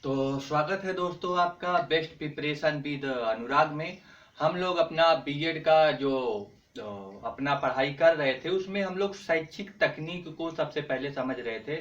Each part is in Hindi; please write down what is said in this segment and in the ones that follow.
तो स्वागत है दोस्तों आपका बेस्ट प्रिपरेशन विद अनुराग में। हम लोग अपना बीएड का जो अपना पढ़ाई कर रहे थे उसमें हम लोग शैक्षिक तकनीक को सबसे पहले समझ रहे थे।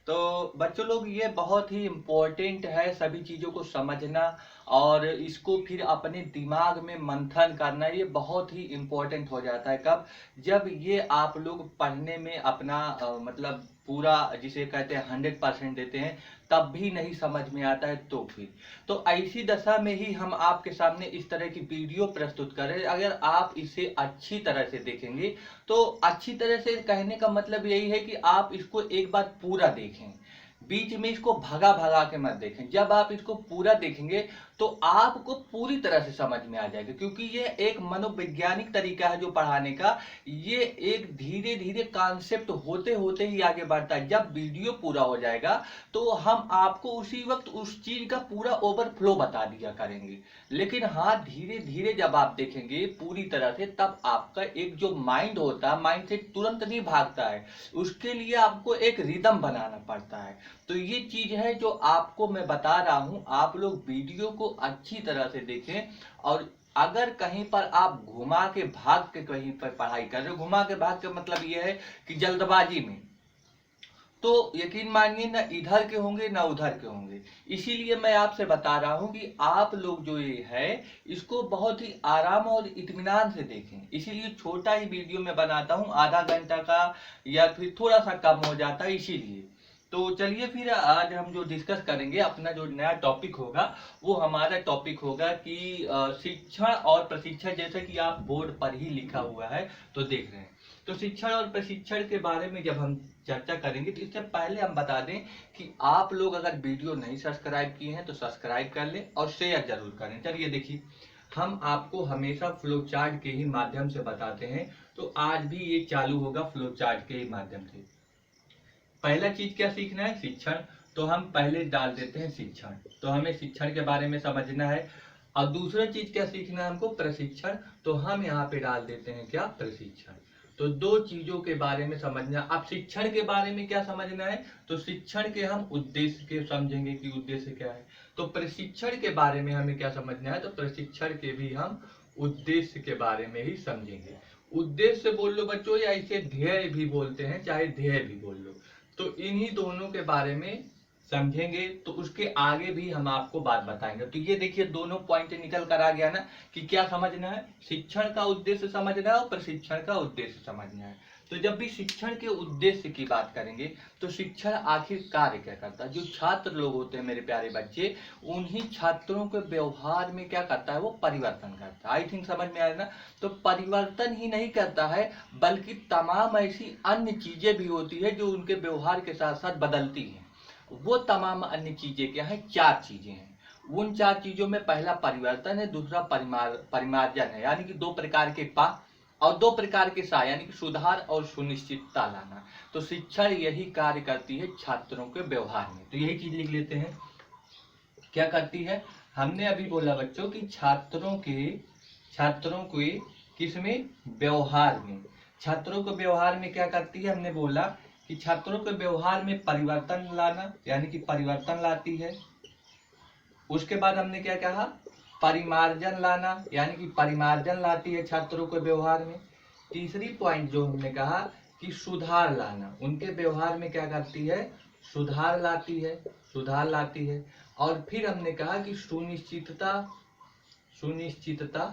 तो बच्चों लोग ये बहुत ही इम्पोर्टेंट है सभी चीज़ों को समझना और इसको फिर अपने दिमाग में मंथन करना। ये बहुत ही इम्पोर्टेंट हो जाता है कब, जब ये आप लोग पढ़ने में अपना मतलब पूरा जिसे कहते हैं 100% देते हैं, तब भी नहीं समझ में आता है तो फिर तो ऐसी दशा में ही हम आपके सामने इस तरह की वीडियो प्रस्तुत कर रहे हैं। अगर आप इसे अच्छी तरह से देखेंगे तो अच्छी तरह से कहने का मतलब यही है कि आप इसको एक बार पूरा देखें, बीच में इसको भगा भगा के मत देखें। जब आप इसको पूरा देखेंगे तो आपको पूरी तरह से समझ में आ जाएगा, क्योंकि ये एक मनोवैज्ञानिक तरीका है जो पढ़ाने का। ये एक धीरे धीरे कॉन्सेप्ट होते होते ही आगे बढ़ता है। जब वीडियो पूरा हो जाएगा तो हम आपको उसी वक्त उस चीज का पूरा ओवरफ्लो बता दिया करेंगे, लेकिन हाँ धीरे धीरे जब आप देखेंगे पूरी तरह से तब आपका एक जो माइंड होता है, माइंड से तुरंत नहीं भागता है, उसके लिए आपको एक रिदम बनाना पड़ता है। तो ये चीज है जो आपको मैं बता रहा हूं। आप लोग वीडियो को अच्छी तरह से देखें, और अगर कहीं पर आप घुमा के भाग के कहीं पर पढ़ाई कर रहे हो, घुमा के भाग के मतलब ये है कि जल्दबाजी में, तो यकीन मानिए ना इधर के होंगे ना उधर के होंगे। इसीलिए मैं आपसे बता रहा हूं कि आप लोग जो ये है इसको बहुत ही आराम और इत्मीनान से देखें। इसीलिए छोटा ही वीडियो में बनाता हूं, आधा घंटा का या फिर थोड़ा सा कम हो जाता है इसीलिए। तो चलिए फिर आज हम जो डिस्कस करेंगे, अपना जो नया टॉपिक होगा वो हमारा टॉपिक होगा कि शिक्षण और प्रशिक्षण, जैसे कि आप बोर्ड पर ही लिखा हुआ है तो देख रहे हैं। तो शिक्षण और प्रशिक्षण के बारे में जब हम चर्चा करेंगे तो इससे पहले हम बता दें कि आप लोग अगर वीडियो नहीं सब्सक्राइब किए हैं तो सब्सक्राइब कर लें और शेयर जरूर करें। चलिए देखिए, हम आपको हमेशा फ्लो चार्ट के ही माध्यम से बताते हैं, तो आज भी ये चालू होगा फ्लो चार्ट के ही माध्यम से। पहला चीज क्या सीखना है? शिक्षण। तो हम पहले डाल देते हैं शिक्षण, तो हमें शिक्षण के बारे में समझना है। और दूसरा चीज क्या सीखना है हमको? प्रशिक्षण। तो हम यहाँ पे डाल देते हैं क्या? प्रशिक्षण। तो दो चीजों के बारे में समझना। अब शिक्षण के बारे में क्या समझना है? तो शिक्षण के हम उद्देश्य के समझेंगे कि उद्देश्य क्या है। तो प्रशिक्षण के बारे में हमें क्या समझना है? तो प्रशिक्षण के भी हम उद्देश्य के बारे में ही समझेंगे। उद्देश्य बोल लो बच्चों, या इसे ध्येय भी बोलते हैं, चाहे ध्येय भी बोल लो। तो इन्हीं दोनों के बारे में समझेंगे, तो उसके आगे भी हम आपको बात बताएंगे। तो ये देखिए दोनों पॉइंट निकल कर आ गया ना कि क्या समझना है? शिक्षण का उद्देश्य समझना है और प्रशिक्षण का उद्देश्य समझना है। तो जब भी शिक्षण के उद्देश्य की बात करेंगे तो शिक्षण आखिर कार्य क्या करता है? जो छात्र लोग होते हैं मेरे प्यारे बच्चे, उन्हीं छात्रों के व्यवहार में क्या करता है? वो परिवर्तन करता है। आई थिंक समझ में आया ना? तो परिवर्तन ही नहीं करता है बल्कि तमाम ऐसी अन्य चीजें भी होती है जो उनके व्यवहार के साथ साथ बदलती हैं। वो तमाम अन्य चीजें क्या है? चार चीजें हैं। उन चार चीजों में पहला परिवर्तन है, दूसरा परिमार्जन है, यानी कि दो प्रकार के पा, और दो प्रकार के सा, यानी कि सुधार और सुनिश्चितता लाना। तो शिक्षण यही कार्य करती है छात्रों के व्यवहार में। तो यही चीज लिख लेते हैं, क्या करती है? हमने अभी बोला बच्चों कि छात्रों के किसमें? व्यवहार में। छात्रों के व्यवहार में क्या करती है? हमने बोला कि छात्रों के व्यवहार में परिवर्तन लाना, यानी कि परिवर्तन लाती है। उसके बाद हमने क्या कहा? परिमार्जन लाना, यानी कि परिमार्जन लाती है छात्रों के व्यवहार में। तीसरी पॉइंट जो हमने कहा कि सुधार लाना, उनके व्यवहार में क्या करती है? सुधार लाती है, सुधार लाती है। और फिर हमने कहा कि सुनिश्चितता सुनिश्चितता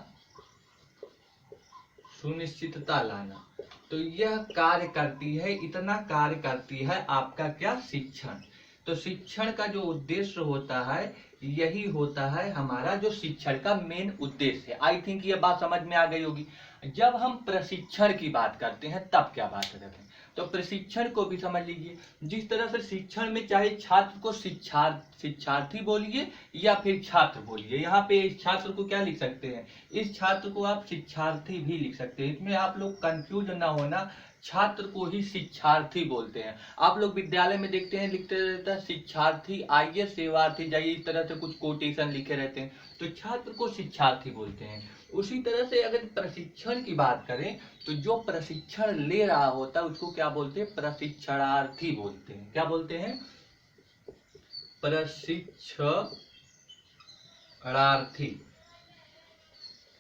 सुनिश्चितता लाना। तो यह कार्य करती है, इतना कार्य करती है आपका क्या? शिक्षण। तो शिक्षण का जो उद्देश्य होता है यही होता है हमारा जो शिक्षण का मेन उद्देश्य है। आई थिंक ये बात समझ में आ गई होगी। जब हम प्रशिक्षण की बात करते हैं तब क्या बात करते हैं? तो प्रशिक्षण को भी समझ लीजिए। जिस तरह से शिक्षण में चाहे छात्र को शिक्षार्थी बोलिए या फिर छात्र बोलिए, यहाँ पे इस छात्र को क्या लिख सकते हैं? इस छात्र को आप शिक्षार्थी भी लिख सकते हैं। इसमें आप लोग कंफ्यूज ना होना, छात्र को ही शिक्षार्थी बोलते हैं। आप लोग विद्यालय में देखते हैं लिखते रहता है शिक्षार्थी आइए सेवार्थी जाइए, इस तरह से कुछ कोटेशन लिखे रहते हैं, तो छात्र को शिक्षार्थी बोलते हैं। उसी तरह से अगर प्रशिक्षण की बात करें तो जो प्रशिक्षण ले रहा होता है उसको क्या बोलते हैं? प्रशिक्षणार्थी बोलते हैं। क्या बोलते हैं? प्रशिक्षणार्थी,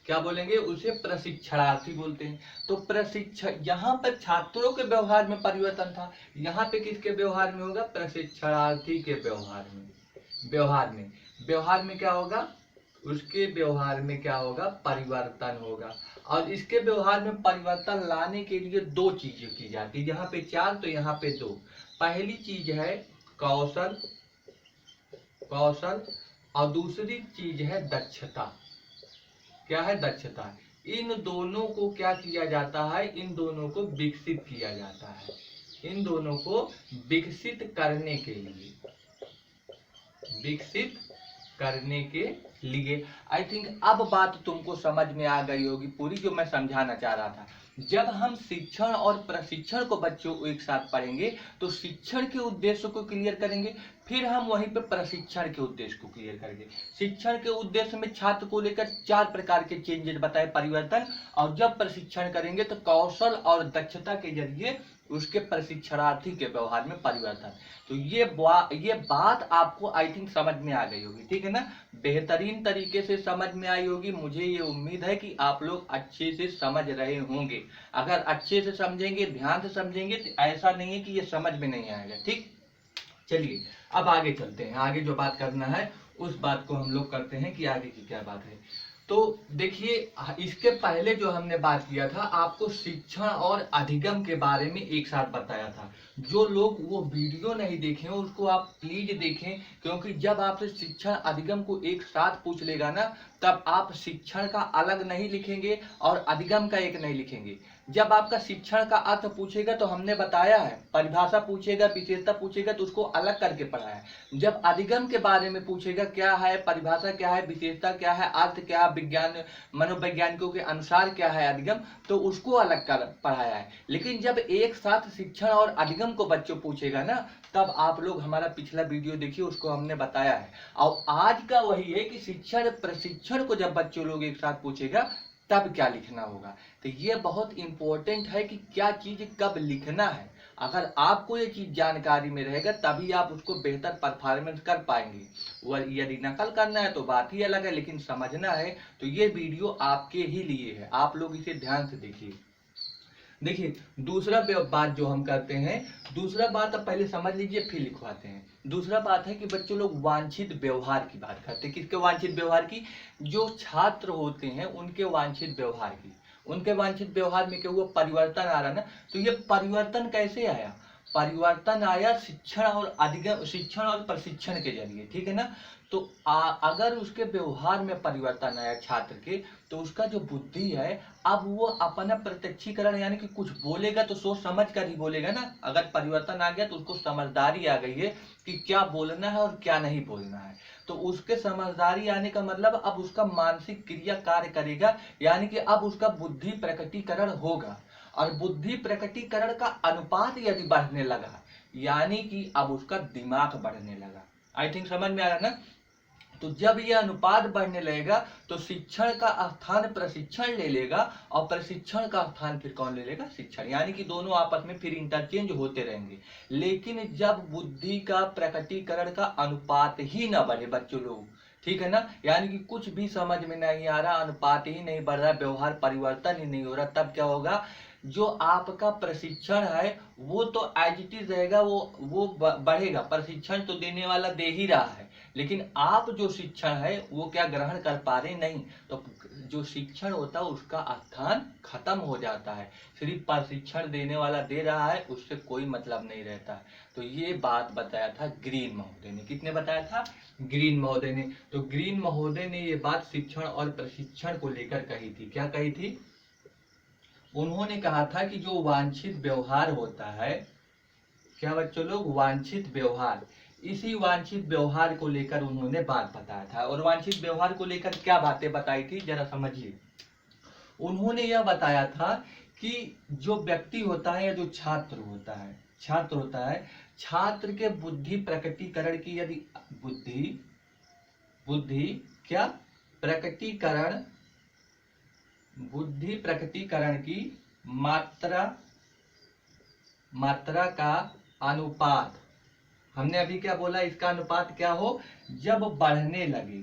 क्या बोलेंगे उसे, प्रशिक्षणार्थी बोलते हैं। तो प्रशिक्षण, यहाँ पर छात्रों के व्यवहार में परिवर्तन था, यहाँ पे किसके व्यवहार में होगा, प्रशिक्षणार्थी के व्यवहार में। व्यवहार में क्या होगा, उसके व्यवहार में क्या होगा, परिवर्तन होगा। और इसके व्यवहार में परिवर्तन लाने के लिए दो चीजें की जाती है, यहाँ पे चार तो यहाँ पे दो। पहली चीज है कौशल और दूसरी चीज है दक्षता। क्या है, दक्षता। इन दोनों को क्या किया जाता है, इन दोनों को विकसित किया जाता है। इन दोनों को विकसित करने के लिए आई थिंक अब बात तुमको समझ में आ गई होगी पूरी, जो मैं समझाना चाह रहा था। जब हम शिक्षण और प्रशिक्षण को बच्चों को एक साथ पढ़ेंगे तो शिक्षण के उद्देश्य को क्लियर करेंगे, फिर हम वहीं पे प्रशिक्षण के उद्देश्य को क्लियर करेंगे। शिक्षण के उद्देश्य में छात्र को लेकर 4 प्रकार के चेंजेस बताए, परिवर्तन। और जब प्रशिक्षण करेंगे तो कौशल और दक्षता के जरिए उसके प्रशिक्षणार्थी के व्यवहार में परिवर्तन। तो ये बात आपको आई थिंक समझ में आ गई होगी, ठीक है ना, बेहतरीन तरीके से समझ में आई होगी। मुझे ये उम्मीद है कि आप लोग अच्छे से समझ रहे होंगे। अगर अच्छे से समझेंगे, ध्यान से समझेंगे, तो ऐसा नहीं है कि ये समझ में नहीं आएगा। ठीक, चलिए अब आगे चलते हैं। आगे जो बात करना है उस बात को हम लोग करते हैं कि आगे की क्या बात है। तो देखिए, इसके पहले जो हमने बात किया था, आपको शिक्षण और अधिगम के बारे में एक साथ बताया था। जो लोग वो वीडियो नहीं देखे उसको आप प्लीज देखें, क्योंकि जब आपसे शिक्षण अधिगम को एक साथ पूछ लेगा ना, तब आप शिक्षण का अलग नहीं लिखेंगे और अधिगम का एक नहीं लिखेंगे। जब आपका शिक्षण का अर्थ पूछेगा तो हमने बताया है, परिभाषा पूछेगा, विशेषता पूछेगा तो उसको अलग करके पढ़ाया है। जब अधिगम के बारे में पूछेगा, क्या है परिभाषा, क्या है विशेषता, क्या है अर्थ, क्या है विज्ञान, मनोवैज्ञानिकों के अनुसार क्या है अधिगम, तो उसको अलग कर पढ़ाया है। लेकिन जब एक साथ शिक्षण और अधिगम को बच्चों पूछेगा ना, तब आप लोग हमारा पिछला वीडियो देखिए, उसको हमने बताया है। और आज का वही है कि शिक्षण प्रशिक्षण को जब बच्चों लोग एक साथ पूछेगा तब क्या लिखना होगा। तो ये बहुत इंपॉर्टेंट है कि क्या चीज कब लिखना है। अगर आपको ये चीज जानकारी में रहेगा तभी आप उसको बेहतर परफॉर्मेंस कर पाएंगे। और यदि नकल करना है तो बात ही अलग है, लेकिन समझना है तो ये वीडियो आपके ही लिए है। आप लोग इसे ध्यान से देखिए। देखिए, दूसरा बात जो हम करते हैं, दूसरा बात अब पहले समझ लीजिए फिर लिखवाते हैं। दूसरा बात है कि बच्चों लोग वांछित व्यवहार की बात करते हैं। किसके वांछित व्यवहार की, जो छात्र होते हैं उनके वांछित व्यवहार की। उनके वांछित व्यवहार में क्या हुआ, परिवर्तन आ रहा ना। तो ये परिवर्तन कैसे आया, परिवर्तन आया शिक्षण और प्रशिक्षण के जरिए, ठीक है ना। तो अगर उसके व्यवहार में परिवर्तन आया छात्र के, तो उसका जो बुद्धि है, अब वो अपना प्रत्यक्षीकरण, यानी कि कुछ बोलेगा तो सोच समझ कर ही बोलेगा ना। अगर परिवर्तन आ गया तो उसको समझदारी आ गई है कि क्या बोलना है और क्या नहीं बोलना है। तो उसके समझदारी आने का मतलब अब उसका मानसिक क्रिया कार्य करेगा, यानी कि अब उसका बुद्धि प्रकटीकरण होगा। और बुद्धि प्रकटीकरण का अनुपात यदि बढ़ने लगा, यानी कि अब उसका दिमाग बढ़ने लगा। आई थिंक समझ में आ रहा ना। तो जब यह अनुपात बढ़ने लगेगा तो शिक्षण का स्थान प्रशिक्षण ले लेगा, और प्रशिक्षण का स्थान फिर कौन ले लेगा, शिक्षण। यानी कि दोनों आपस में फिर इंटरचेंज होते रहेंगे। लेकिन जब बुद्धि का प्रकटीकरण का अनुपात ही ना बढ़े बच्चों लोग, ठीक है ना, यानी कि कुछ भी समझ में नहीं आ रहा, अनुपात ही नहीं बढ़ रहा, व्यवहार परिवर्तन ही नहीं हो रहा, तब क्या होगा, जो आपका प्रशिक्षण है वो तो एज इट इज रहेगा, वो बढ़ेगा। प्रशिक्षण तो देने वाला दे ही रहा है, लेकिन आप जो शिक्षण है वो क्या ग्रहण कर पा रहे नहीं। तो जो शिक्षण होता है उसका स्थान खत्म हो जाता है, सिर्फ प्रशिक्षण देने वाला दे रहा है, उससे कोई मतलब नहीं रहता है। तो ये बात बताया था ग्रीन महोदय ने। किसने बताया था, ग्रीन महोदय ने। तो ग्रीन महोदय ने ये बात शिक्षण और प्रशिक्षण को लेकर कही थी। क्या कही थी, उन्होंने कहा था कि जो वांछित व्यवहार होता है, क्या बच्चों लोग, वांछित व्यवहार, इसी वांछित व्यवहार को लेकर उन्होंने बात बताया था। और वांछित व्यवहार को लेकर क्या बातें बताई थी, जरा समझिए। उन्होंने यह बताया था कि जो व्यक्ति होता है या जो छात्र होता है, छात्र के बुद्धि प्रकटीकरण की यदि बुद्धि क्या प्रकटीकरण, बुद्धि प्रकटीकरण की मात्रा का अनुपात हमने अभी क्या बोला, इसका अनुपात क्या हो, जब बढ़ने लगे,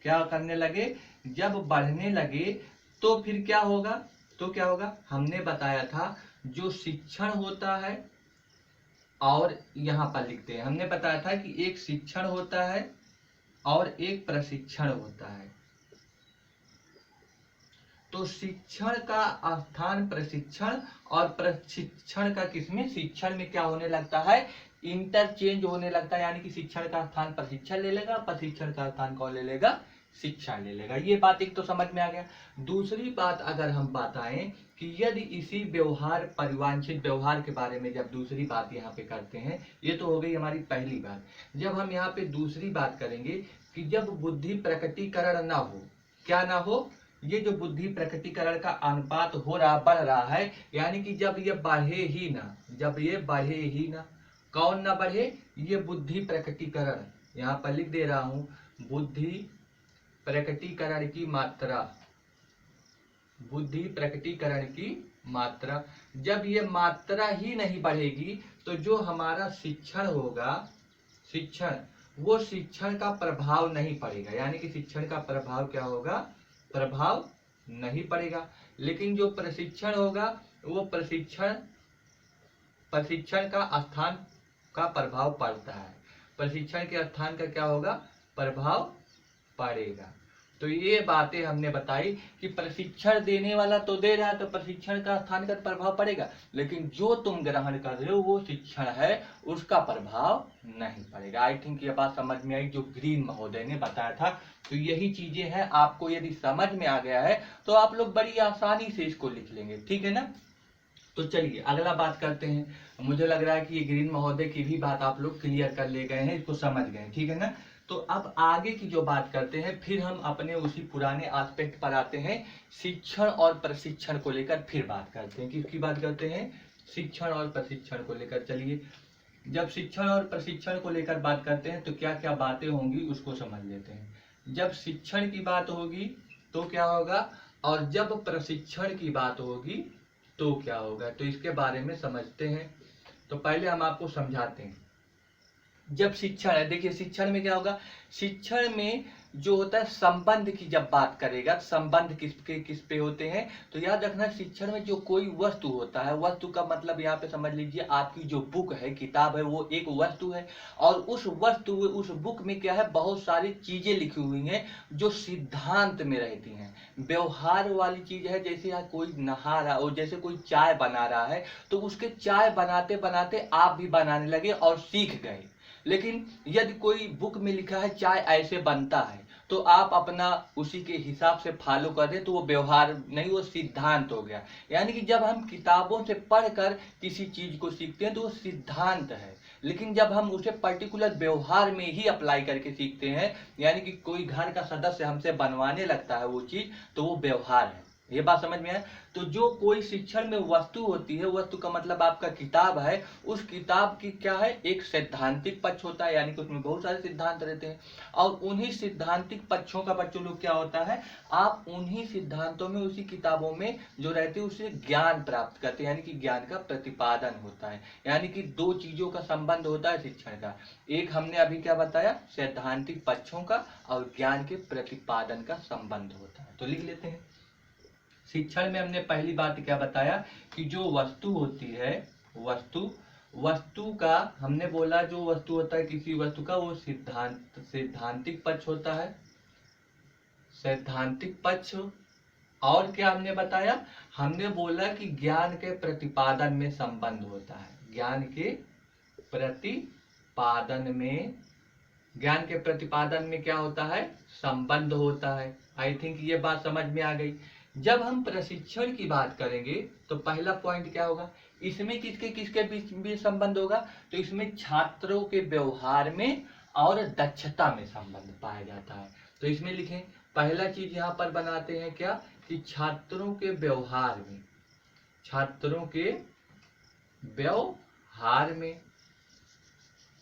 क्या करने लगे, जब बढ़ने लगे तो फिर क्या होगा, तो क्या होगा, हमने बताया था जो शिक्षण होता है, और यहां पर लिखते हैं, हमने बताया था कि एक शिक्षण होता है और एक प्रशिक्षण होता है। तो शिक्षण का स्थान प्रशिक्षण, और प्रशिक्षण का किसमें, शिक्षण में क्या होने लगता है, इंटरचेंज होने लगता है, यानी कि शिक्षण का स्थान प्रशिक्षण ले लेगा, प्रशिक्षण का स्थान कौन ले लेगा, शिक्षा ले लेगा। ये बात एक तो समझ में आ गया। दूसरी बात अगर हम बताएं कि यदि इसी व्यवहार, परिवांछित व्यवहार के बारे में जब दूसरी बात यहाँ पे करते हैं, ये तो हो गई हमारी पहली बात। जब हम यहाँ पे दूसरी बात करेंगे कि जब बुद्धि प्रकटीकरण ना हो, क्या ना हो, ये जो बुद्धि प्रकटीकरण का अनुपात हो रहा, बढ़ रहा है, यानी कि जब ये बढ़े ही ना, जब ये बढ़े ही ना, कौन ना बढ़े, ये बुद्धि प्रकटीकरण, यहाँ पर लिख दे रहा हूं, बुद्धि प्रकटीकरण की मात्रा, बुद्धि प्रकटीकरण की मात्रा, जब ये मात्रा ही नहीं बढ़ेगी तो जो हमारा शिक्षण होगा, शिक्षण, वो शिक्षण का प्रभाव नहीं पड़ेगा, यानी कि शिक्षण का प्रभाव क्या होगा, प्रभाव नहीं पड़ेगा। लेकिन जो प्रशिक्षण होगा वो प्रशिक्षण का स्थान का प्रभाव पड़ता है, प्रशिक्षण के स्थान का क्या होगा, प्रभाव पड़ेगा। तो ये बातें हमने बताई कि प्रशिक्षण देने वाला तो दे रहा है तो प्रशिक्षण का स्थान का प्रभाव पड़ेगा, लेकिन जो तुम ग्रहण कर रहे हो वो शिक्षण है, उसका प्रभाव नहीं पड़ेगा। आई थिंक ये बात समझ में आई जो ग्रीन महोदय ने बताया था। तो यही चीजें हैं, आपको यदि समझ में आ गया है तो आप लोग बड़ी आसानी से इसको लिख लेंगे, ठीक है ना। तो चलिए अगला बात करते हैं। मुझे लग रहा है कि ये ग्रीन महोदय की भी बात आप लोग क्लियर कर ले गए हैं, इसको समझ गए, ठीक है ना। तो अब आगे की जो बात करते हैं, फिर हम अपने उसी पुराने एस्पेक्ट पर आते हैं, शिक्षण और प्रशिक्षण को लेकर फिर बात करते हैं। किसकी बात करते हैं, शिक्षण और प्रशिक्षण को लेकर। चलिए, जब शिक्षण और प्रशिक्षण को लेकर बात करते हैं तो क्या क्या बातें होंगी उसको समझ लेते हैं। जब शिक्षण की बात होगी तो क्या होगा, और जब प्रशिक्षण की बात होगी तो क्या होगा, तो इसके बारे में समझते हैं। तो पहले हम आपको समझाते हैं। जब शिक्षण है, देखिए शिक्षण में क्या होगा, शिक्षण में जो होता है संबंध की जब बात करेगा, संबंध किस पे होते हैं, तो याद रखना शिक्षण में जो कोई वस्तु होता है, वस्तु का मतलब यहाँ पे समझ लीजिए आपकी जो बुक है, किताब है, वो एक वस्तु है, और उस वस्तु, उस बुक में क्या है, बहुत सारी चीजें लिखी हुई हैं जो सिद्धांत में रहती हैं, व्यवहार वाली चीज है। जैसे यहाँ कोई नहा रहा, और जैसे कोई चाय बना रहा है तो उसके चाय बनाते बनाते आप भी बनाने लगे और सीख गए। लेकिन यदि कोई बुक में लिखा है चाय ऐसे बनता है तो आप अपना उसी के हिसाब से फॉलो कर रहे, तो वो व्यवहार नहीं, वो सिद्धांत हो गया। यानी कि जब हम किताबों से पढ़कर किसी चीज को सीखते हैं तो वो सिद्धांत है, लेकिन जब हम उसे पर्टिकुलर व्यवहार में ही अप्लाई करके सीखते हैं, यानी कि कोई घर का सदस्य हमसे बनवाने लगता है वो चीज, तो वो व्यवहार है। ये बात समझ में आया। तो जो कोई शिक्षण में वस्तु होती है, वस्तु का मतलब आपका किताब है, उस किताब की क्या है, एक सैद्धांतिक पक्ष होता है, यानी कि उसमें बहुत सारे सिद्धांत रहते हैं, और उन्हीं सिद्धांतिक पक्षों का बच्चों लोग क्या होता है, आप उन्हीं सिद्धांतों में, उसी किताबों में जो रहते हैं उससे ज्ञान प्राप्त करते हैं, यानी कि ज्ञान का प्रतिपादन होता है। यानी कि दो चीजों का संबंध होता है शिक्षण का, एक हमने अभी क्या बताया, सैद्धांतिक पक्षों का, और ज्ञान के प्रतिपादन का संबंध होता है। तो लिख लेते हैं। शिक्षण में हमने पहली बात क्या बताया कि जो वस्तु होती है, वस्तु का हमने बोला, जो वस्तु होता है किसी वस्तु का, वो सैद्धांतिक पक्ष होता है, सैद्धांतिक पक्ष। और क्या हमने बताया, हमने बोला कि ज्ञान के प्रतिपादन में संबंध होता है, ज्ञान के प्रतिपादन में, ज्ञान के प्रतिपादन में क्या होता है, संबंध होता है। आई थिंक ये बात समझ में आ गई। जब हम प्रशिक्षण की बात करेंगे तो पहला पॉइंट क्या होगा, इसमें किसके किसके बीच संबंध होगा, तो इसमें छात्रों के व्यवहार में और दक्षता में संबंध पाया जाता है। तो इसमें लिखें, पहला चीज यहाँ पर बनाते हैं क्या, कि छात्रों के व्यवहार में, छात्रों के व्यवहार में,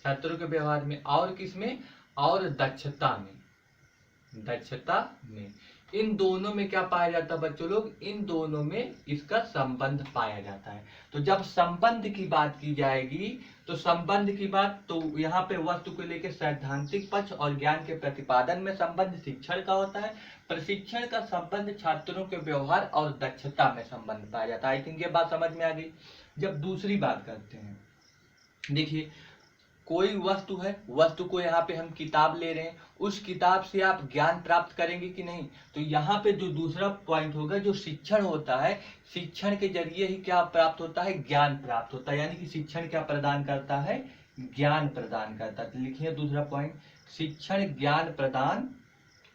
छात्रों के व्यवहार में, और किसमें, और दक्षता में, दक्षता में। इन दोनों में क्या पाया जाता है बच्चों लोग, इन दोनों में इसका संबंध पाया जाता है। तो जब संबंध की बात की जाएगी तो संबंध की बात, तो यहाँ पे वस्तु को लेकर सैद्धांतिक पक्ष और ज्ञान के प्रतिपादन में संबंध शिक्षण का होता है। प्रशिक्षण का संबंध छात्रों के व्यवहार और दक्षता में संबंध पाया जाता है। आई थिंक ये बात समझ में आ गई। जब दूसरी बात करते हैं, देखिए कोई वस्तु है, वस्तु को यहाँ पे हम किताब ले रहे हैं, उस किताब से आप ज्ञान प्राप्त करेंगे कि नहीं। तो यहाँ पे जो दूसरा पॉइंट होगा, जो शिक्षण होता है, शिक्षण के जरिए ही क्या प्राप्त होता है, ज्ञान प्राप्त होता है। यानी कि शिक्षण क्या प्रदान करता है, ज्ञान प्रदान करता है। तो लिखिए दूसरा पॉइंट, शिक्षण ज्ञान प्रदान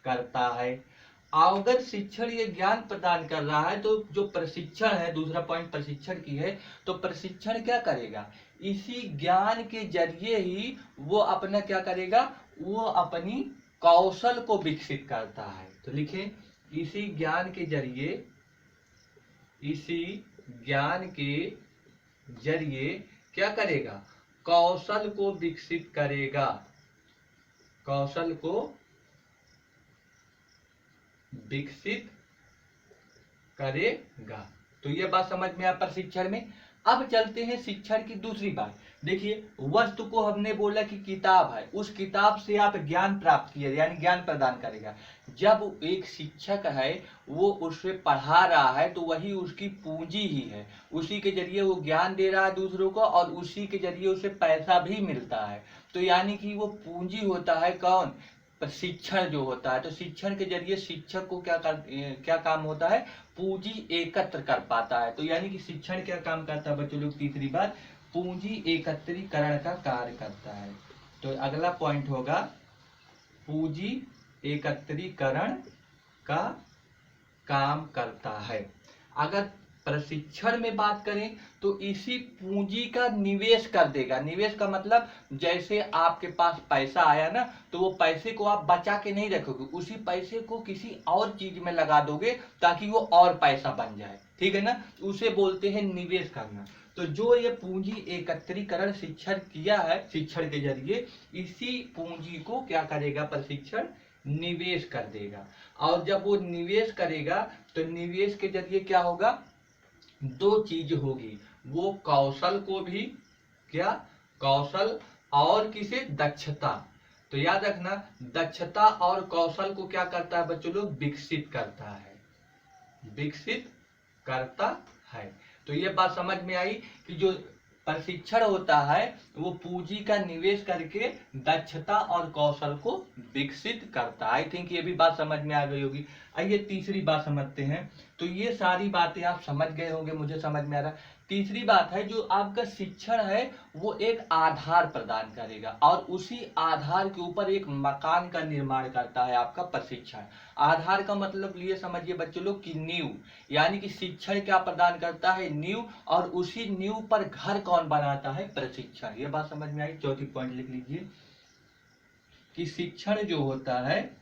करता है। अगर शिक्षण ये ज्ञान प्रदान कर रहा है तो जो प्रशिक्षण है, दूसरा पॉइंट प्रशिक्षण की है, तो प्रशिक्षण क्या करेगा, इसी ज्ञान के जरिए ही वो अपना क्या करेगा, वो अपनी कौशल को विकसित करता है। तो लिखें, इसी ज्ञान के जरिए, इसी ज्ञान के जरिए क्या करेगा, कौशल को विकसित करेगा, कौशल को विकसित करेगा। तो ये बात समझ में आया प्रशिक्षण में। अब चलते हैं शिक्षण की दूसरी बात। देखिए वस्तु को हमने बोला कि किताब है, उस किताब से आप ज्ञान प्राप्त किए, यानी ज्ञान प्रदान करेगा। जब एक शिक्षक है वो उससे पढ़ा रहा है तो वही उसकी पूंजी ही है, उसी के जरिए वो ज्ञान दे रहा है दूसरों को और उसी के जरिए उसे पैसा भी मिलता है। तो यानी कि वो पूंजी होता है कौन, प्रशिक्षण जो होता है। तो शिक्षण के जरिए शिक्षक को क्या काम होता है, पूंजी एकत्र कर पाता है। तो यानी कि शिक्षण क्या काम करता है बच्चों लोग, तीसरी बात, पूंजी एकत्रीकरण का कार्य करता है। तो अगला पॉइंट होगा पूंजी एकत्रीकरण का काम करता है। अगर प्रशिक्षण में बात करें तो इसी पूंजी का निवेश कर देगा। निवेश का मतलब जैसे आपके पास पैसा आया ना, तो वो पैसे को आप बचा के नहीं रखोगे, उसी पैसे को किसी और चीज में लगा दोगे ताकि वो और पैसा बन जाए, ठीक है ना, उसे बोलते हैं निवेश करना। तो जो ये पूंजी एकत्रीकरण शिक्षण किया है, शिक्षण के जरिए इसी पूंजी को क्या करेगा, प्रशिक्षण निवेश कर देगा। और जब वो निवेश करेगा तो निवेश के जरिए क्या होगा, दो चीज होगी, वो कौशल को भी, क्या कौशल, और किसे, दक्षता। तो याद रखना, दक्षता और कौशल को क्या करता है बच्चों लोग, विकसित करता है, विकसित करता है। तो ये बात समझ में आई कि जो प्रशिक्षण होता है वो पूंजी का निवेश करके दक्षता और कौशल को विकसित करता है। आई थिंक ये भी बात समझ में आ गई होगी। आइए तीसरी बात समझते हैं। तो ये सारी बातें आप समझ गए होंगे, मुझे समझ में आ रहा है। तीसरी बात है, जो आपका शिक्षण है वो एक आधार प्रदान करेगा और उसी आधार के ऊपर एक मकान का निर्माण करता है आपका प्रशिक्षण। आधार का मतलब लिए समझिए बच्चों लोग कि नींव, यानी कि शिक्षण क्या प्रदान करता है, नींव, और उसी नींव पर घर कौन बनाता है, प्रशिक्षण। ये बात समझ में आई। चौथी पॉइंट लिख लीजिए कि शिक्षण जो होता है,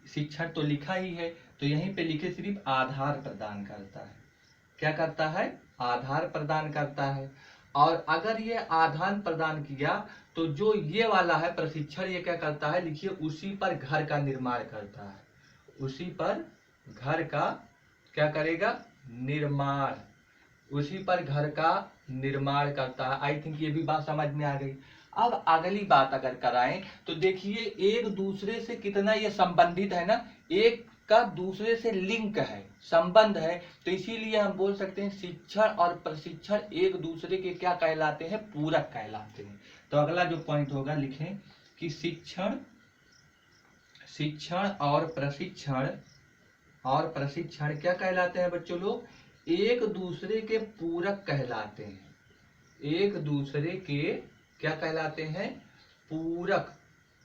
शिक्षण तो लिखा ही है, तो यहीं पे लिखे सिर्फ आधार प्रदान करता है। क्या करता है, आधार प्रदान करता है। और अगर ये आधार प्रदान किया तो जो ये वाला है प्रशिक्षण, ये क्या करता है, लिखिए उसी पर घर का निर्माण करता है, उसी पर घर का क्या करेगा, निर्माण, उसी पर घर का निर्माण करता है। आई थिंक ये भी बात समझ में आ गई। अब अगली बात अगर कराएं तो देखिए एक दूसरे से कितना ये संबंधित है ना, एक का दूसरे से लिंक है, संबंध है। तो इसीलिए हम बोल सकते हैं शिक्षण और प्रशिक्षण एक दूसरे के क्या कहलाते हैं, पूरक कहलाते हैं। तो अगला जो पॉइंट होगा लिखें कि शिक्षण और प्रशिक्षण क्या कहलाते हैं बच्चों लोग, एक दूसरे के पूरक कहलाते हैं, एक दूसरे के क्या कहलाते हैं, पूरक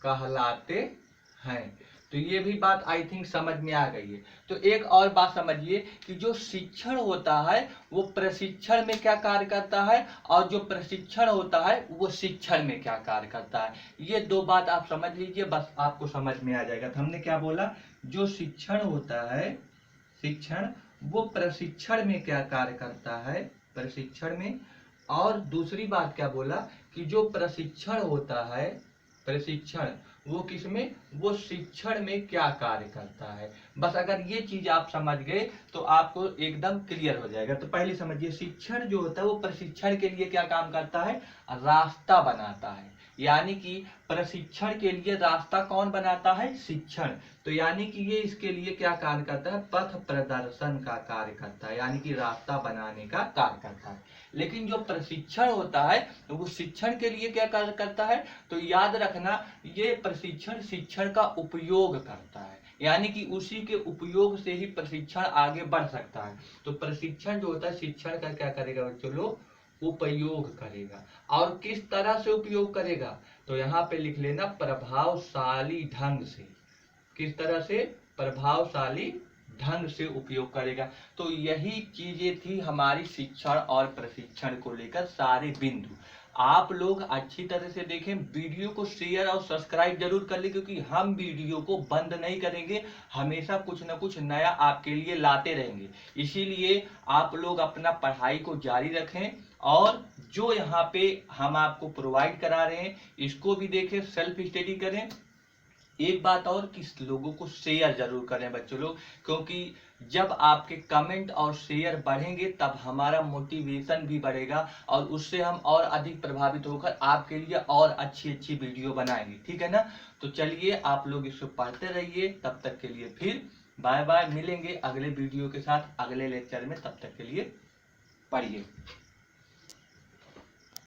कहलाते हैं। तो ये भी बात आई थिंक समझ में आ गई है। तो एक और बात समझिए कि जो शिक्षण होता है वो प्रशिक्षण में क्या कार्य करता है, और जो प्रशिक्षण होता है वो शिक्षण में क्या कार्य करता है। ये दो बात आप समझ लीजिए, बस आपको समझ में आ जाएगा। तो हमने क्या बोला, जो शिक्षण होता है, शिक्षण वो प्रशिक्षण में क्या कार्य करता है, प्रशिक्षण में। और दूसरी बात क्या बोला कि जो प्रशिक्षण होता है प्रशिक्षण, वो किसमें, वो शिक्षण में क्या कार्य करता है। बस अगर ये चीज आप समझ गए तो आपको एकदम क्लियर हो जाएगा। तो पहले समझिए, शिक्षण जो होता है वो प्रशिक्षण के लिए क्या काम करता है, रास्ता बनाता है। यानी कि प्रशिक्षण के लिए रास्ता कौन बनाता है, शिक्षण। तो यानी कि ये इसके लिए क्या कार्य करता है, पथ प्रदर्शन का कार्य करता है, यानी कि रास्ता बनाने का कार्य करता है। लेकिन जो प्रशिक्षण होता है वो शिक्षण के लिए क्या कार्य करता है, तो याद रखना, ये प्रशिक्षण शिक्षण का उपयोग करता है, यानी कि उसी के उपयोग से ही प्रशिक्षण आगे बढ़ सकता है। तो प्रशिक्षण जो होता है शिक्षण का क्या करेगा बच्चों लोग, उपयोग करेगा। और किस तरह से उपयोग करेगा, तो यहाँ पे लिख लेना, प्रभावशाली ढंग से। किस तरह से, प्रभावशाली ढंग से उपयोग करेगा। तो यही चीजें थी हमारी शिक्षण और प्रशिक्षण को लेकर सारे बिंदु। आप लोग अच्छी तरह से देखें, वीडियो को शेयर और सब्सक्राइब जरूर कर ले, क्योंकि हम वीडियो को बंद नहीं करेंगे, हमेशा कुछ न कुछ नया आपके लिए लाते रहेंगे। इसीलिए आप लोग अपना पढ़ाई को जारी रखें और जो यहाँ पे हम आपको प्रोवाइड करा रहे हैं इसको भी देखें, सेल्फ स्टडी करें। एक बात और, किस लोगों को शेयर जरूर करें बच्चों लोग, क्योंकि जब आपके कमेंट और शेयर बढ़ेंगे तब हमारा मोटिवेशन भी बढ़ेगा और उससे हम और अधिक प्रभावित होकर आपके लिए और अच्छी अच्छी वीडियो बनाएंगे, ठीक है ना। तो चलिए आप लोग इसको पढ़ते रहिए, तब तक के लिए फिर बाय बाय, मिलेंगे अगले वीडियो के साथ अगले लेक्चर में, तब तक के लिए पढ़िए।